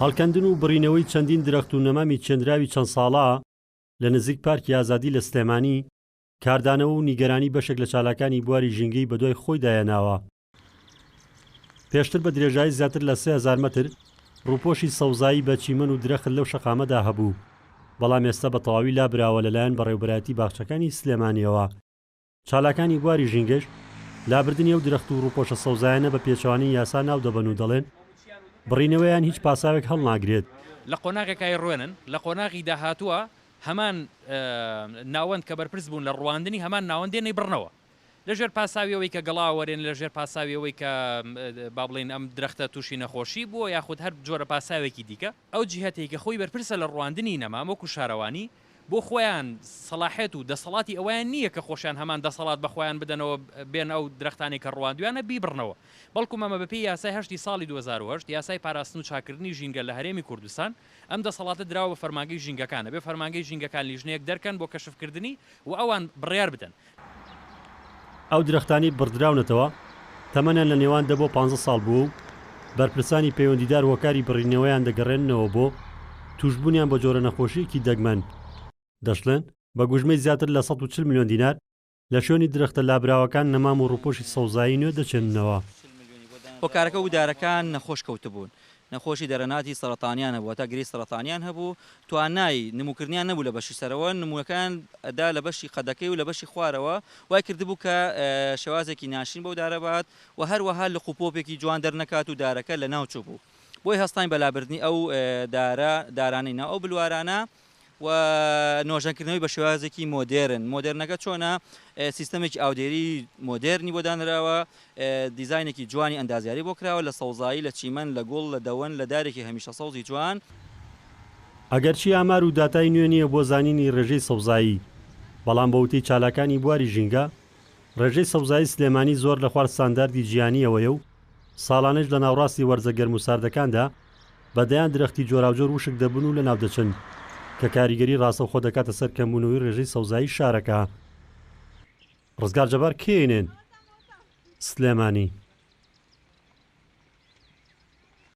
هەڵکەندن و بڕینەوەی چەندین درەخت و نەمامی چێندراوی چەند ساڵە لە نزیک پارکی ئازادی لە سلێمانی کاردانەوە و نیگەرانی بەشێک لە چالاکانی بواری ژینگەی بەدوای خۆی دایەناوە. پێشتر بە درێژایی زیاتر لە 3000 مەتر ڕووپۆشی سەوزایی بە چیمەن و درەخت لەو شەقامەدا هەبوو، بەڵام ئێستا بە تەواوی لابراوە لەلایەن بەڕێوەبەرایەتی باخچەکانی سلێمانیەوە. چالاکانی بواری ژینگەش لابردنی ئەو درەخت و ڕووپۆشە سەوزایانە بە پێچەوانی یاسا ناو دەبەن و دەڵێن بڕینەوەیان هیچ پاساوێک هەڵناگرێت. لە قۆناغێکای ڕوێنن لە قۆناغی داهاتووە هەمان ناوەند کە بەرپرس بوون لە ڕواندنی هەمان ناوەندێنەی بڕنەوە لەژێر پاساویەوەی کە گەڵاوەرێن لەژێر پاساویەوەی کە با بڵێن ئەم درەختە تووشی نەخۆشی بووە یاخود هەر جۆرە پاساوێکی دیکە ئەو جیهەتێک کە خۆی بەرپرسە لە ڕواندنی نەما وەکو شارەوانی بۆ خۆیان سەلاحێت و دەسەڵاتی ئەویان نییە کە خۆشیان هەمان دەسەڵات بە خۆیان بدەنەوە بێن ئەو درەختانی کە ڕواندویانە بیبڕنەوە، بەڵکو مەمە بەپێی یاسای 8 ساڵی 2008 یاسای پاراستن و چاکردنی ژینگە لە هەرێمی کوردستان ئەم دەسەڵاتە دراوە بە فەرمانگەی ژینگەکانە بێ فەرمانگەی ژینگەکان لیژنەیەک دەرکەن بۆ کەشفکردنی و ئەوان بڕیار بدەن. ئەو درەختانی بڕدراونەتەوە تەمەنیان لە نێوان 10 بۆ 15 ساڵ بوو و بەرپرسانی پەیوەندیدار هۆکاری بڕینەوەیان دەگەڕێننەوە بۆ توشببوونیان بە جۆرە نەخۆشیەکی دەگمەن. دەشڵێن بە گوژمەی زیاتر لە 140 میلیۆن دینار لە شوێنی درەختە لابراوەکان نەمام و ڕووپۆشی سەوزایی نوێ دەچێننەوە. هۆکارەکە و دارەکان نەخۆش کەوتبوون، نەخۆشی دەرەناتی سەرەتانیان هەبوو تا گری سەرەتانیان هەبوو، توانای نموکردنیان نەبوو لە بەشی سەرەوە، نموەکان ئەدا لە بەشی قەدەکەی و لە بەشی خوارەوە وای کردبوو کە شێوازێکی ناشین بەو دارەبات و هەروەها لە قوپۆپێکی جوان دەرنەکات و دارەکە لە ناوچوو بوو. بۆی هەستان بەلابردنی ئەو دارانەی ناو ئەو بلوارانە و نۆژەنکردنەوەی بە شێوازێکی مۆدرنەکە چۆنە سیستەمێکی ئاودێری مۆدرنی بۆ دانراوە، دیزاینێکی جوانی ئەندازیاری بۆ کراوە لە سەوزایی لە چیمەن لە گوڵ لە دەوەن لە دارێکی هەمیشە سەوزی جوان. ئەگەرچی ئامار و داتای نوێ نییە بۆ زانینی ڕێژەی سەوزایی، بەڵام بە وتەی چالاکانی بواری ژینگە ڕێژەی سەوزایی سلێمانی زۆر لە خوار ستانداردی جیهانیەوەیە و ساڵانەش لە ناوڕاستی وەرزە گەرم و ساردەکاندا بەدەیان درەختی جۆراوجۆر وشک دەبن و لە ناو دەچن کە کاریگەری ڕاستەوخۆ دەکاتە سەر کەمبوونەوەی ڕێژەی سەوزایی شارەکە. ڕزگار جەبار کێنێن سلێمانی.